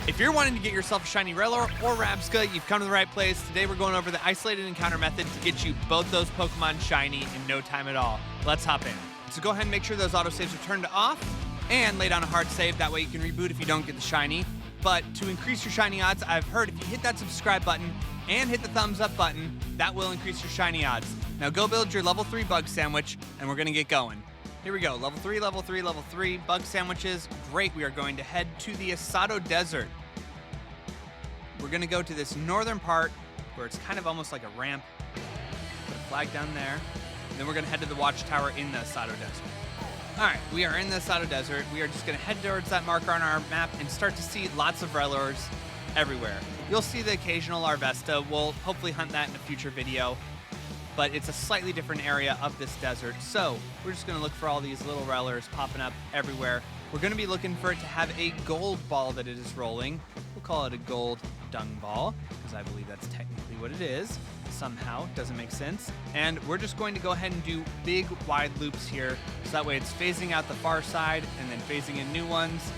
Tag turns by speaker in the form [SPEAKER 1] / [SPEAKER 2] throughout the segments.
[SPEAKER 1] If you're wanting to get yourself a Shiny Rellor or Rabsca, you've come to the right place. Today we're going over the isolated encounter method to get you both those Pokemon shiny in no time at all. Let's hop in. So go ahead and make sure those autosaves are turned off and lay down a hard save. That way you can reboot if you don't get the shiny. But to increase your shiny odds, I've heard if you hit that subscribe button and hit the thumbs up button, that will increase your shiny odds. Now go build your level 3 bug sandwich and we're gonna get going. Here we go, level 3, level 3, level 3, bug sandwiches. Great, we are going to head to the Asado Desert. We're gonna go to this northern part where it's kind of almost like a ramp. Put a flag down there. And then we're gonna head to the watchtower in the Asado Desert. All right, we are in the Asado Desert. We are just gonna head towards that marker on our map and start to see lots of Rellors everywhere. You'll see the occasional Larvesta. We'll hopefully hunt that in a future video, but it's a slightly different area of this desert. So we're just gonna look for all these little Rellors popping up everywhere. We're gonna be looking for it to have a gold ball that it is rolling. We'll call it a gold dung ball, because I believe that's technically what it is. Somehow, doesn't make sense. And we're just going to go ahead and do big wide loops here, so that way it's phasing out the far side and then phasing in new ones.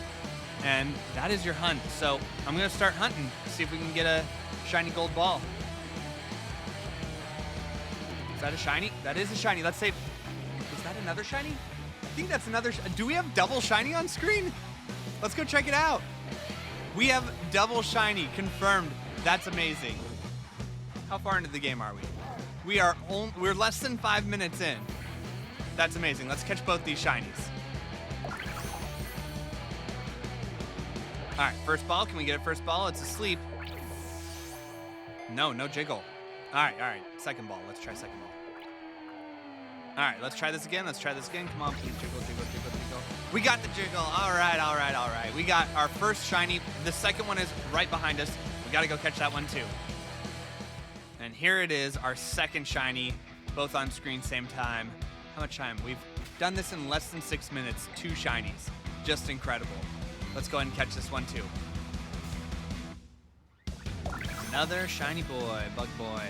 [SPEAKER 1] And that is your hunt. So I'm gonna start hunting, see if we can get a shiny gold ball. Is that a shiny? That is a shiny. Let's say, is that another shiny? I think that's another. Do we have double shiny on screen? Let's go check it out. We have double shiny confirmed. That's amazing. How far into the game are we? We're less than 5 minutes in. That's amazing. Let's catch both these shinies. All right, first ball. Can we get it first ball? It's asleep. No jiggle. All right. Second ball. Let's try second ball. All right, let's try this again. Come on, please. Jiggle. We got the jiggle. All right. We got our first shiny. The second one is right behind us. We got to go catch that one too. And here it is, our second shiny, both on screen, same time. How much time? We've done this in less than 6 minutes. 2 shinies. Just incredible. Let's go ahead and catch this one too. Another shiny boy, bug boy.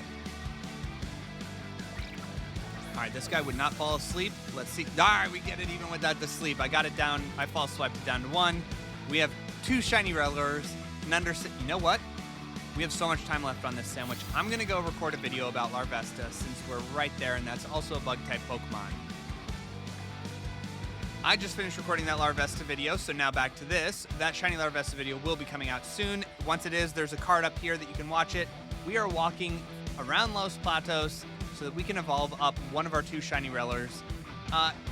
[SPEAKER 1] All right, this guy would not fall asleep. Let's see. All right, we get it even without the sleep. I got it down. I fall swiped it down to 1. We have 2 shiny Rellors. You know what? We have so much time left on this sandwich. I'm gonna go record a video about Larvesta since we're right there, and that's also a bug-type Pokemon. I just finished recording that Larvesta video, so now back to this. That shiny Larvesta video will be coming out soon. Once it is, there's a card up here that you can watch it. We are walking around Los Platos so that we can evolve up one of our 2 shiny Rellors.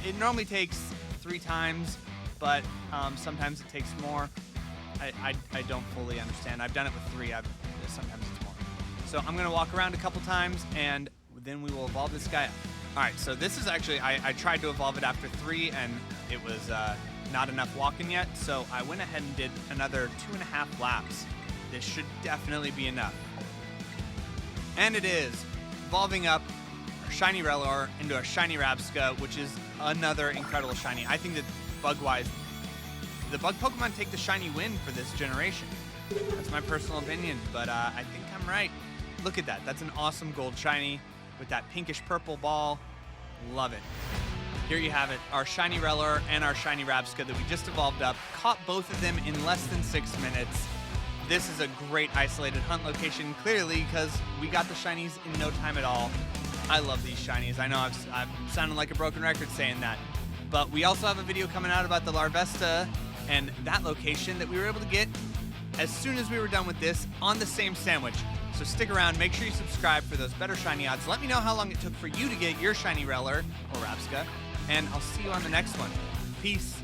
[SPEAKER 1] It normally takes 3 times, but sometimes it takes more. I don't fully understand. I've done it with 3. Sometimes it's more. So I'm gonna walk around a couple times and then we will evolve this guy up. All right, so this is actually, I tried to evolve it after 3 and it was not enough walking yet. So I went ahead and did another 2.5 laps. This should definitely be enough. And it is evolving up a shiny Rellor into a shiny Rabsca, which is another incredible shiny. I think that bug-wise, the bug Pokemon take the shiny win for this generation. That's my personal opinion, but I think I'm right. Look at that. That's an awesome gold shiny with that pinkish purple ball. Love it. Here you have it, our shiny Rellor and our shiny Rabsca that we just evolved up. Caught both of them in less than 6 minutes. This is a great isolated hunt location, clearly, because we got the shinies in no time at all. I love these shinies. I know I've sounded like a broken record saying that, but we also have a video coming out about the Larvesta and that location that we were able to get as soon as we were done with this on the same sandwich. So stick around, make sure you subscribe for those better shiny odds. Let me know how long it took for you to get your shiny Rellor or Rabsca, and I'll see you on the next one. Peace.